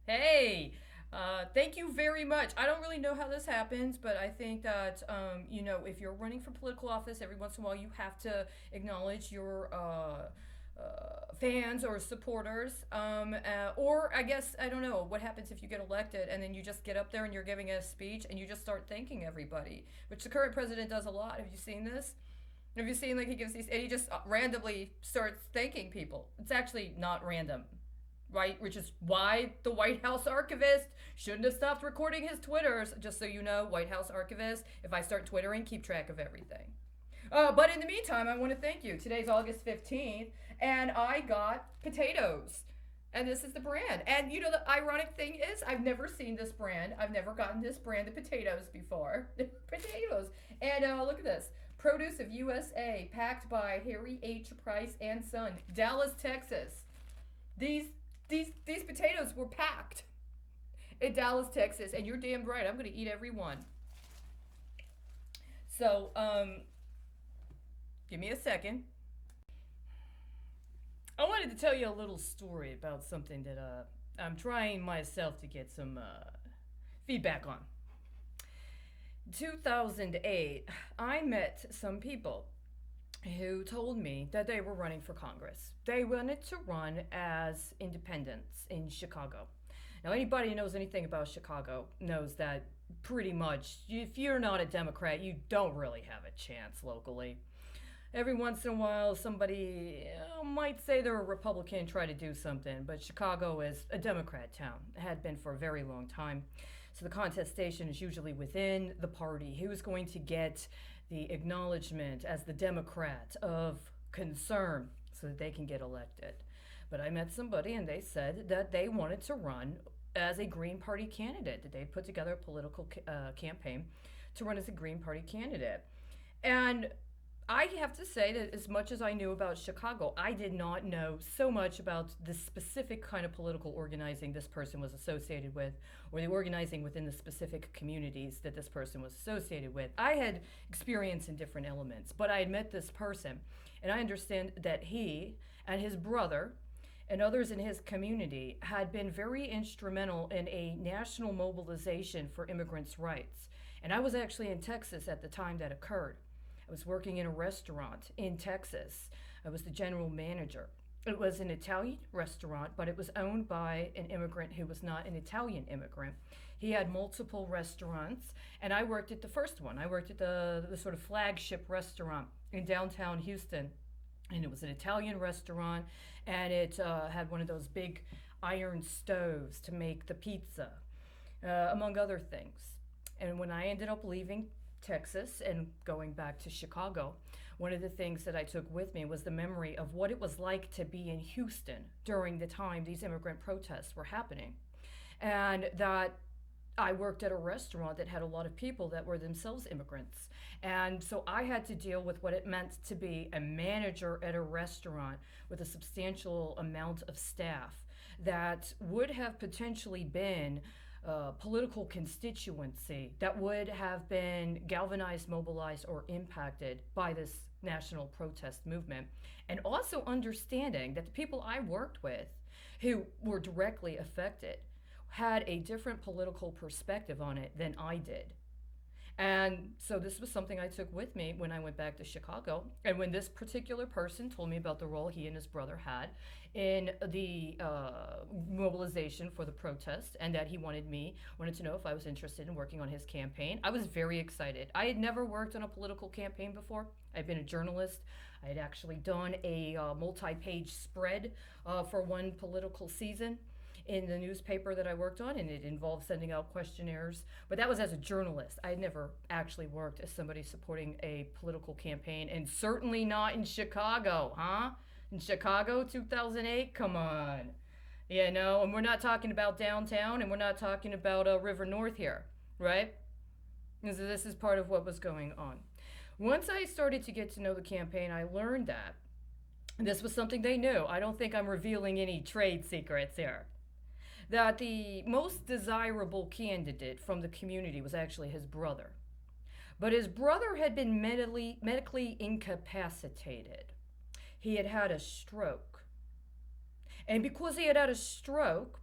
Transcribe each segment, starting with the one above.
Hey, thank you very much. I don't really know how this happens, but I think that, if you're running for political office, every once in a while you have to acknowledge your fans or supporters. Or I guess, I don't know, what happens if you get elected and then you just get up there and you're giving a speech and you just start thanking everybody, which the current president does a lot. Have you seen this? Have you seen, like, he gives these, and he just randomly starts thanking people? It's actually not random, right? Which is why the White House archivist shouldn't have stopped recording his Twitters. Just so you know, White House archivist, if I start Twittering, keep track of everything. But in the meantime, I want to thank you. Today's August 15th, and I got potatoes. And this is the brand. And the ironic thing is, I've never seen this brand. I've never gotten this brand of potatoes before. Potatoes. And look at this. Produce of USA, packed by Harry H. Price and Son, Dallas, Texas. These these potatoes were packed in Dallas, Texas, and you're damn right. I'm gonna eat every one. So, give me a second. I wanted to tell you a little story about something that I'm trying myself to get some feedback on. 2008, I met some people who told me that they were running for Congress. They wanted to run as independents in Chicago. Now, anybody who knows anything about Chicago knows that pretty much if you're not a Democrat, you don't really have a chance locally. Every once in a while, somebody might say they're a Republican, try to do something, but Chicago is a Democrat town. It had been for a very long time. So the contestation is usually within the party. Who's going to get the acknowledgement as the Democrat of concern so that they can get elected? But I met somebody and they said that they wanted to run as a Green Party candidate, that they'd put together a political campaign to run as a Green Party candidate. And I have to say that as much as I knew about Chicago, I did not know so much about the specific kind of political organizing this person was associated with, or the organizing within the specific communities that this person was associated with. I had experience in different elements, but I had met this person, and I understand that he and his brother and others in his community had been very instrumental in a national mobilization for immigrants' rights. And I was actually in Texas at the time that occurred. I was working in a restaurant in Texas. I was the general manager. It was an Italian restaurant, but it was owned by an immigrant who was not an Italian immigrant. He had multiple restaurants, and I worked at the first one. I worked at the sort of flagship restaurant in downtown Houston. And it was an Italian restaurant, and it had one of those big iron stoves to make the pizza, among other things. And when I ended up leaving Texas and going back to Chicago, one of the things that I took with me was the memory of what it was like to be in Houston during the time these immigrant protests were happening. And that I worked at a restaurant that had a lot of people that were themselves immigrants. And so I had to deal with what it meant to be a manager at a restaurant with a substantial amount of staff that would have potentially been political constituency that would have been galvanized, mobilized, or impacted by this national protest movement. And also understanding that the people I worked with who were directly affected had a different political perspective on it than I did. And so this was something I took with me when I went back to Chicago. And when this particular person told me about the role he and his brother had in the mobilization for the protest, and that he wanted to know if I was interested in working on his campaign, I was very excited. I had never worked on a political campaign before. I'd been a journalist. I had actually done a multi-page spread for one political season in the newspaper that I worked on, and it involved sending out questionnaires. But that was as a journalist. I had never actually worked as somebody supporting a political campaign, and certainly not in Chicago, huh? In Chicago, 2008? Come on. And we're not talking about downtown, and we're not talking about River North here, right? So this is part of what was going on. Once I started to get to know the campaign, I learned that this was something they knew. I don't think I'm revealing any trade secrets here, that the most desirable candidate from the community was actually his brother. But his brother had been medically incapacitated. He had had a stroke. And because he had had a stroke,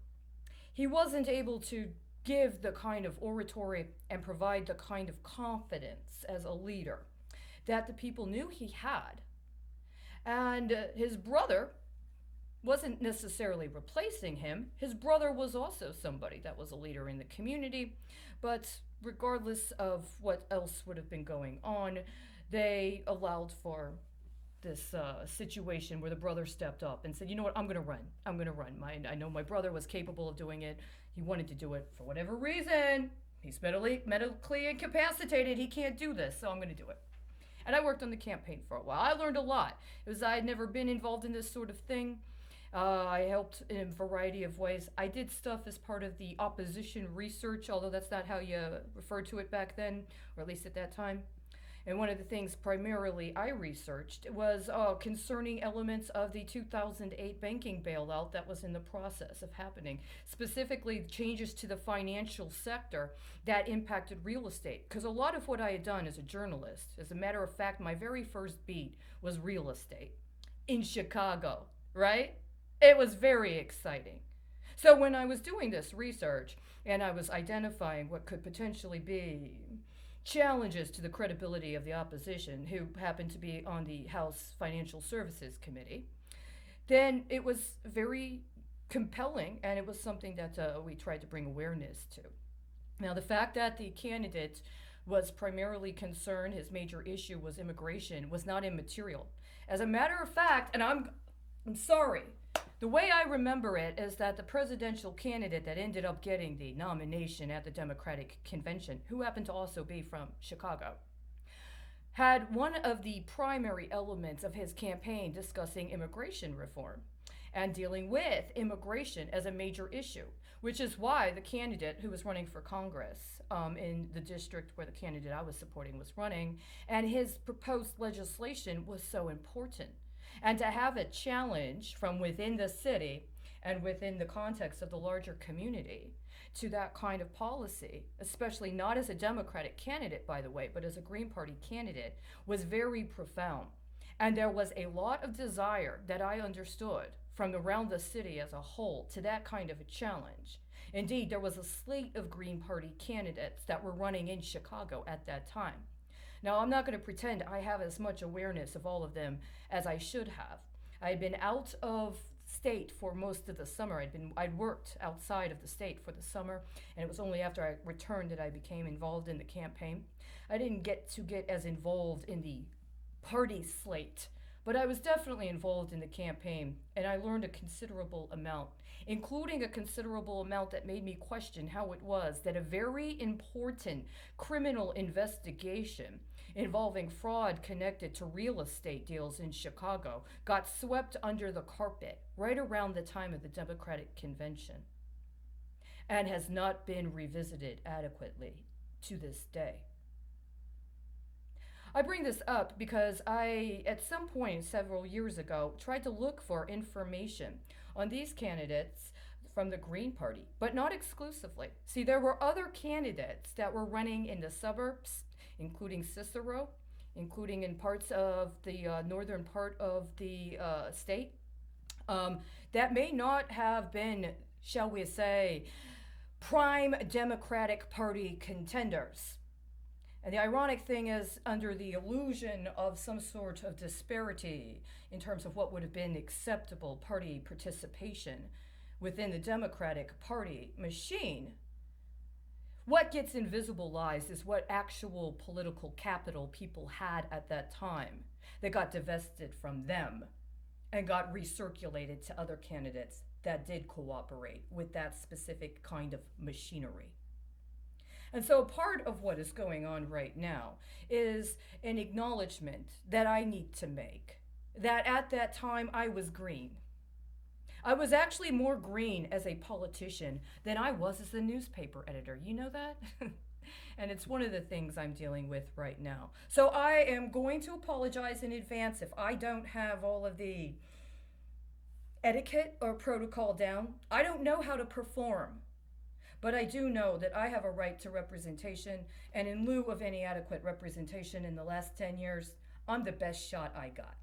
he wasn't able to give the kind of oratory and provide the kind of confidence as a leader that the people knew he had. And his brother wasn't necessarily replacing him. His brother was also somebody that was a leader in the community, but regardless of what else would have been going on, they allowed for this situation where the brother stepped up and said, you know what, I'm going to run. I'm going to run. I know my brother was capable of doing it. He wanted to do it for whatever reason. He's medically incapacitated. He can't do this, so I'm going to do it. And I worked on the campaign for a while. I learned a lot. It was I had never been involved in this sort of thing. I helped in a variety of ways. I did stuff as part of the opposition research, although that's not how you referred to it back then, or at least at that time. And one of the things primarily I researched was concerning elements of the 2008 banking bailout that was in the process of happening, specifically changes to the financial sector that impacted real estate. Because a lot of what I had done as a journalist, as a matter of fact, my very first beat was real estate in Chicago, right? It was very exciting. So when I was doing this research and I was identifying what could potentially be challenges to the credibility of the opposition, who happened to be on the House Financial Services Committee, then it was very compelling, and it was something that we tried to bring awareness to. Now, the fact that the candidate was primarily concerned, his major issue was immigration, was not immaterial. As a matter of fact, and I'm sorry, the way I remember it is that the presidential candidate that ended up getting the nomination at the Democratic Convention, who happened to also be from Chicago, had one of the primary elements of his campaign discussing immigration reform and dealing with immigration as a major issue, which is why the candidate who was running for Congress in the district where the candidate I was supporting was running, and his proposed legislation was so important. And to have a challenge from within the city and within the context of the larger community to that kind of policy, especially not as a Democratic candidate, by the way, but as a Green Party candidate, was very profound. And there was a lot of desire that I understood from around the city as a whole to that kind of a challenge. Indeed, there was a slate of Green Party candidates that were running in Chicago at that time. Now, I'm not going to pretend I have as much awareness of all of them as I should have. I had been out of state for most of the summer. I'd worked outside of the state for the summer, and it was only after I returned that I became involved in the campaign. I didn't get as involved in the party slate, but I was definitely involved in the campaign, and I learned a considerable amount, including a considerable amount that made me question how it was that a very important criminal investigation involving fraud connected to real estate deals in Chicago got swept under the carpet right around the time of the Democratic Convention and has not been revisited adequately to this day. I bring this up because I, at some point several years ago, tried to look for information on these candidates from the Green Party, but not exclusively. See, there were other candidates that were running in the suburbs, including Cicero, including in parts of the northern part of the state, that may not have been, shall we say, prime Democratic Party contenders. And the ironic thing is, under the illusion of some sort of disparity in terms of what would have been acceptable party participation within the Democratic Party machine, what gets invisibilized is what actual political capital people had at that time that got divested from them and got recirculated to other candidates that did cooperate with that specific kind of machinery. And so part of what is going on right now is an acknowledgement that I need to make, that at that time I was green. I was actually more green as a politician than I was as a newspaper editor. You know that? And it's one of the things I'm dealing with right now. So I am going to apologize in advance if I don't have all of the etiquette or protocol down. I don't know how to perform. But I do know that I have a right to representation, and in lieu of any adequate representation in the last 10 years, I'm the best shot I got.